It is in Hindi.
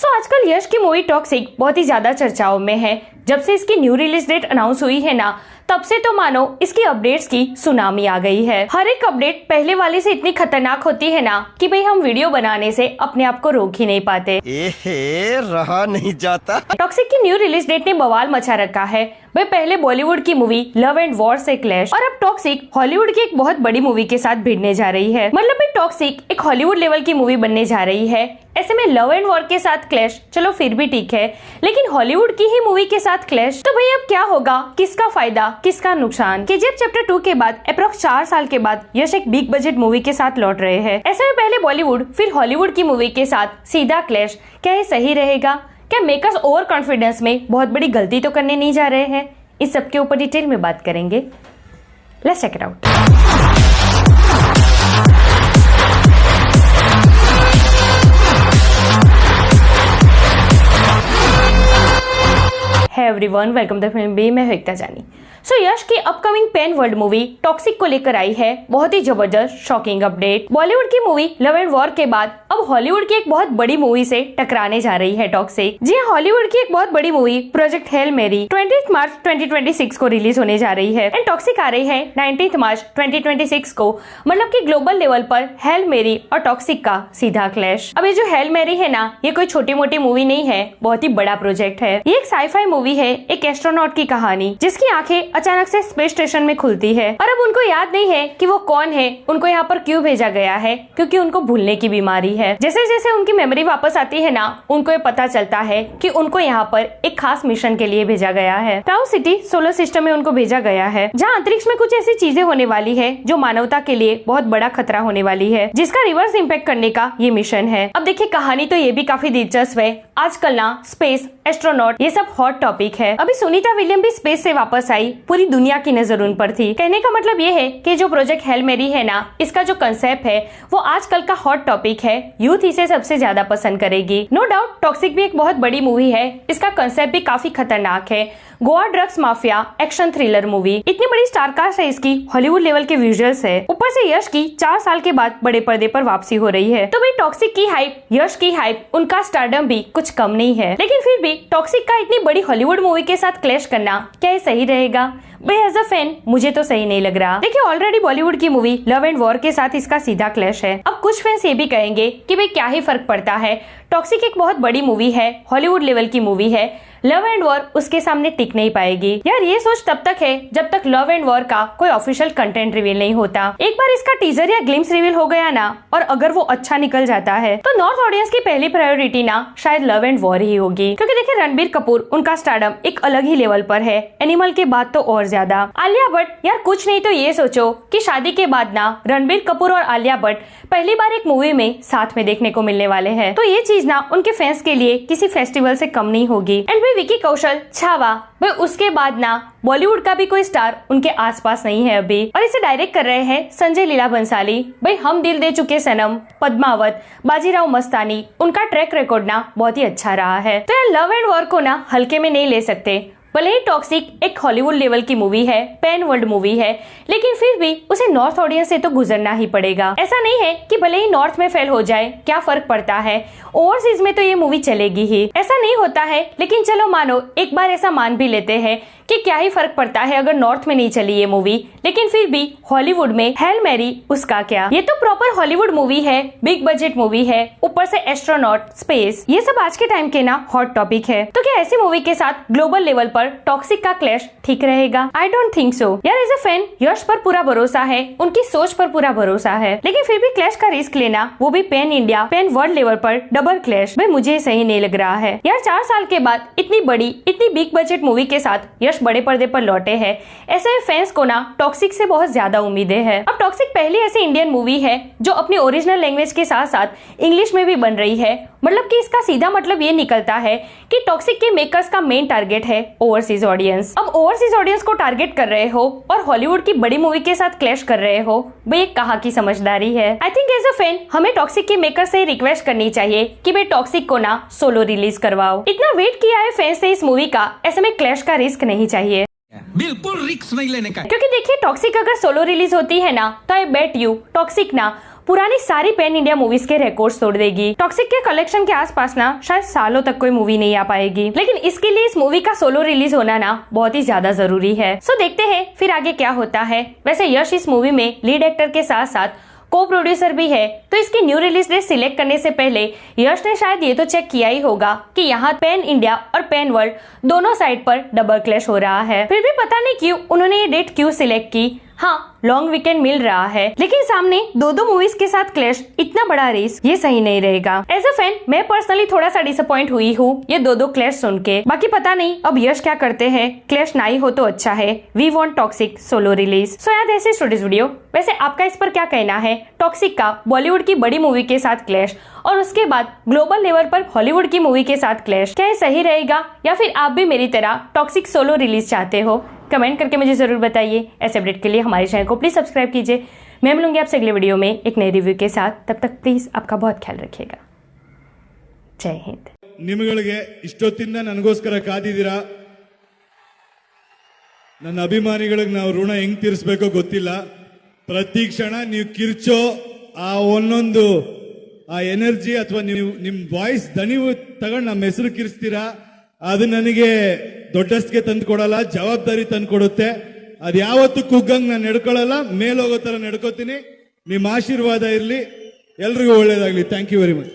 आजकल यश की मूवी टॉक्सिक बहुत ही ज्यादा चर्चाओं में है। जब से इसकी न्यू रिलीज डेट अनाउंस हुई है ना, तब से तो मानो इसकी अपडेट्स की सुनामी आ गई है। हर एक अपडेट पहले वाले से इतनी खतरनाक होती है ना कि भाई हम वीडियो बनाने से अपने आप को रोक ही नहीं पाते। रहा नहीं जाता। टॉक्सिक की न्यू रिलीज डेट ने बवाल मचा रखा है। भाई पहले बॉलीवुड की मूवी लव एंड वॉर से क्लैश, और अब टॉक्सिक हॉलीवुड की एक बहुत बड़ी मूवी के साथ भिड़ने जा रही है। मतलब भाई टॉक्सिक एक हॉलीवुड लेवल की मूवी बनने जा रही है। ऐसे में लव एंड वॉर के साथ क्लैश चलो फिर भी ठीक है, लेकिन हॉलीवुड की ही मूवी के साथ क्लैश, तो भाई अब क्या होगा, किसका फायदा किसका नुकसान। केजीएफ चैप्टर 2 के बाद अप्रोक्स 4 साल के बाद यश एक बिग बजट मूवी के साथ लौट रहे हैं। ऐसे में पहले बॉलीवुड फिर हॉलीवुड की मूवी के साथ सीधा क्लैश, क्या ये सही रहेगा? क्या मेकर्स ओवर कॉन्फिडेंस में बहुत बड़ी गलती तो करने नहीं जा रहे हैं? इस सब के ऊपर डिटेल में बात करेंगे। Let's check it out. Hey everyone, welcome to the film B। मैं हूं एकता जानी। यश की upcoming pan world movie toxic को लेकर आई है बहुत ही जबरदस्त शॉकिंग अपडेट। बॉलीवुड की मूवी लव एंड वॉर के बाद अब हॉलीवुड की एक बहुत बड़ी मूवी से टकराने जा रही है टॉक्सिक। जी हाँ, हॉलीवुड की एक बहुत बड़ी मूवी प्रोजेक्ट हेल मेरी 20 मार्च 2026 को रिलीज होने जा रही है एंड टॉक्सिक आ रही है 19 मार्च 2026 को। मतलब की ग्लोबल लेवल पर हेल मेरी और टॉक्सिक का सीधा क्लैश। अब ये जो हेल मेरी है ना, ये कोई छोटी मोटी मूवी नहीं है, बहुत ही बड़ा प्रोजेक्ट है। ये एक साईफाई मूवी है, एक एस्ट्रोनॉट की कहानी जिसकी आंखें अचानक से स्पेस स्टेशन में खुलती है और अब उनको याद नहीं है कि वो कौन है, उनको यहाँ पर क्यों भेजा गया है, क्योंकि उनको भूलने की बीमारी है। जैसे जैसे उनकी मेमोरी वापस आती है ना, उनको ये पता चलता है कि उनको यहाँ पर एक खास मिशन के लिए भेजा गया है। टाउ सिटी सोलर सिस्टम में उनको भेजा गया है, जहाँ अंतरिक्ष में कुछ ऐसी चीजें होने वाली है जो मानवता के लिए बहुत बड़ा खतरा होने वाली है, जिसका रिवर्स इम्पैक्ट करने का ये मिशन है। अब देखिए कहानी तो ये भी काफी दिलचस्प है। आजकल ना स्पेस, एस्ट्रोनॉट ये सब हॉट टॉपिक है। अभी सुनीता विलियम भी स्पेस से वापस आई, पूरी दुनिया की नजर उन पर थी। कहने का मतलब ये है कि जो प्रोजेक्ट हेल मेरी है ना, इसका जो कंसेप्ट है वो आजकल का हॉट टॉपिक है। यूथ इसे सबसे ज्यादा पसंद करेगी। नो डाउट टॉक्सिक भी एक बहुत बड़ी मूवी है, इसका कंसेप्ट भी काफी खतरनाक है। Goa drugs mafia action thriller movie, इतनी बड़ी स्टारकास्ट है इसकी, हॉलीवुड लेवल के विजुअल्स है, ऊपर से यश की 4 साल के बाद बड़े पर्दे पर वापसी हो रही है। तो भाई टॉक्सिक की हाइप, यश की हाइप, उनका स्टारडम भी कुछ कम नहीं है। लेकिन फिर भी टॉक्सिक का इतनी बड़ी हॉलीवुड मूवी के साथ क्लैश करना क्या ये सही रहेगा? भाई एज अ फैन मुझे तो सही नहीं लग रहा। देखिए ऑलरेडी बॉलीवुड की मूवी लव एंड वॉर के साथ इसका सीधा क्लैश है। अब कुछ फैंस ये भी कहेंगे कि भाई क्या ही फर्क पड़ता है, टॉक्सिक एक बहुत बड़ी मूवी है, हॉलीवुड लेवल की मूवी है, लव एंड वॉर उसके सामने टिक नहीं पाएगी। यार ये सोच तब तक है जब तक लव एंड वॉर का कोई ऑफिशियल कंटेंट रिवील नहीं होता। एक बार इसका टीजर या ग्लिम्स रिवील हो गया ना, और अगर वो अच्छा निकल जाता है तो नॉर्थ ऑडियंस की पहली प्रायोरिटी ना शायद लव एंड वॉर ही होगी। क्योंकि देखिए रणबीर कपूर, उनका स्टारडम एक अलग ही लेवल पर है, एनिमल के बाद तो और ज्यादा। आलिया भट्ट, यार कुछ नहीं तो ये सोचो कि शादी के बाद ना रणबीर कपूर और आलिया भट्ट पहली बार एक मूवी में साथ में देखने को मिलने वाले हैं। तो ये चीज ना उनके फैंस के लिए किसी फेस्टिवल से कम नहीं होगी। एंड भाई विकी कौशल, छावा, भाई उसके बाद ना बॉलीवुड का भी कोई स्टार उनके आसपास नहीं है अभी, और इसे डायरेक्ट कर रहे हैं संजय लीला बंसाली। भाई हम दिल दे चुके सनम, पद्मावत, बाजीराव मस्तानी, उनका ट्रैक रिकॉर्ड ना बहुत ही अच्छा रहा है। तो यार लव एंड वॉर को ना हल्के में नहीं ले सकते। भले ही टॉक्सिक एक हॉलीवुड लेवल की मूवी है, पैन वर्ल्ड मूवी है, लेकिन फिर भी उसे नॉर्थ ऑडियंस से तो गुजरना ही पड़ेगा। ऐसा नहीं है कि भले ही नॉर्थ में फेल हो जाए, क्या फर्क पड़ता है, ओवरसीज में तो ये मूवी चलेगी ही। ऐसा नहीं होता है, लेकिन चलो मानो एक बार ऐसा मान भी लेते हैं कि क्या ही फर्क पड़ता है अगर नॉर्थ में नहीं चली ये मूवी, लेकिन फिर भी हॉलीवुड में हेल मैरी उसका क्या। ये तो प्रॉपर हॉलीवुड मूवी है, बिग बजट मूवी है, ऊपर से एस्ट्रोनॉट, स्पेस, ये सब आज के टाइम के ना हॉट टॉपिक है। तो क्या ऐसी मूवी के साथ ग्लोबल लेवल पर टॉक्सिक का क्लैश ठीक रहेगा? I don't think so. यार एज अ फैन यश पर पूरा भरोसा है, उनकी सोच पर पूरा भरोसा है, लेकिन फिर भी क्लैश का रिस्क लेना, वो भी pan India, pan world level पर डबल क्लैश, भाई मुझे सही नहीं लग रहा है। यार 4 साल के बाद इतनी बड़ी, इतनी बिग बजट मूवी के साथ यश बड़े पर्दे पर लौटे हैं। ऐसे फैंस को ना टॉक्सिक से बहुत ज्यादा उम्मीदें हैं। अब टॉक्सिक पहली ऐसी इंडियन मूवी है जो अपनी ओरिजिनल लैंग्वेज के साथ साथ इंग्लिश में भी बन रही है। मतलब कि इसका सीधा मतलब ये निकलता है कि टॉक्सिक के मेकर्स का मेन टारगेट है ओवरसीज ऑडियंस। अब ओवरसीज ऑडियंस को टारगेट कर रहे हो और हॉलीवुड की बड़ी मूवी के साथ क्लैश कर रहे हो, भाई कहाँ की समझदारी है। I think as a fan हमें टॉक्सिक के मेकर से रिक्वेस्ट करनी चाहिए कि भाई टॉक्सिक को ना सोलो रिलीज करवाओ। इतना वेट किया है फैंस से इस मूवी का, ऐसे में क्लैश का रिस्क नहीं चाहिए, बिल्कुल रिस्क नहीं लेने का। क्योंकि देखिए टॉक्सिक अगर सोलो रिलीज होती है ना, तो आई बेट यू टॉक्सिक ना पुरानी सारी पैन इंडिया मूवीज के रिकॉर्ड्स तोड़ देगी। टॉक्सिक के कलेक्शन के आसपास ना शायद सालों तक कोई मूवी नहीं आ पाएगी, लेकिन इसके लिए इस मूवी का सोलो रिलीज होना ना बहुत ही ज्यादा जरूरी है। सो देखते हैं फिर आगे क्या होता है। वैसे यश इस मूवी में लीड एक्टर के साथ साथ को प्रोड्यूसर भी है, तो इसकी न्यू रिलीज डेट सिलेक्ट करने से पहले यश ने शायद ये तो चेक किया ही होगा कि यहाँ पैन इंडिया और पैन वर्ल्ड दोनों साइड पर डबल क्लैश हो रहा है। फिर भी पता नहीं क्यों उन्होंने ये डेट क्यों सिलेक्ट की। हाँ, लॉन्ग वीकेंड मिल रहा है, लेकिन सामने दो मूवीज के साथ क्लैश, इतना बड़ा रेस, ये सही नहीं रहेगा। एज अ फैन मैं पर्सनली थोड़ा सा डिसअपॉइंट हुई हूँ ये दो क्लैश सुन के। बाकी पता नहीं अब यश क्या करते हैं, क्लैश ना ही हो तो अच्छा है। We want toxic solo release. So याद ऐसे स्टूडियोज वीडियो। वैसे आपका इस पर क्या कहना है? टॉक्सिक का बॉलीवुड की बड़ी मूवी के साथ क्लैश और उसके बाद ग्लोबल लेवल पर हॉलीवुड की मूवी के साथ क्लैश, क्या ये सही रहेगा या फिर आप भी मेरी तरह टॉक्सिक सोलो रिलीज चाहते हो? कमेंट करके मुझे जरूर बताइए। ऐसे अपडेट के लिए हमारे चैनल को प्लीज सब्सक्राइब कीजिए। मैं मिलूंगी आपसे अगले वीडियो में एक नए रिव्यू के साथ। तब तक प्लीज आपका बहुत ख्याल रखिएगा। जय हिंद। ನಿಮಗಳಿಗೆ ಇಷ್ಟೊತ್ತಿಂದ ನನಗೋಸ್ಕರ ಕಾದಿದ್ದೀರಾ. ನನ್ನ ಅಭಿಮಾನಿಗಳಿಗೆ ನಾವು ಋಣ ಹೆಂಗ್ ತೀರಿಸಬೇಕೋ ಗೊತ್ತಿಲ್ಲ. ಪ್ರತಿ ಕ್ಷಣ ನೀವು ಕಿರ್ಚೋ ಆ ಒಂದೊಂದು ಆ ಎನರ್ಜಿ ಅಥವಾ ನೀವು ನಿಮ್ಮ ವಾಯ್ಸ್ ದನಿ ತಗೊಂಡು ನಮ್ಮ ಹೆಸರು ಕಿರಿಸ್ತೀರಾ, ಅದು ನನಗೆ ದೊಡ್ಡಸ್ಗೆ ತಂದು ಕೊಡಲ್ಲ, ಜವಾಬ್ದಾರಿ ತಂದು ಕೊಡುತ್ತೆ. ಅದು ಯಾವತ್ತೂ ಕುಗ್ಗಂಗ್ ನಾನು ನಡ್ಕೊಳ್ಳಲ್ಲ, ಮೇಲೋಗೋ ತರ ನಡ್ಕೋತೀನಿ. ನಿಮ್ಮ ಆಶೀರ್ವಾದ ಇರಲಿ. ಎಲ್ರಿಗೂ ಒಳ್ಳೇದಾಗ್ಲಿ. Thank you very much.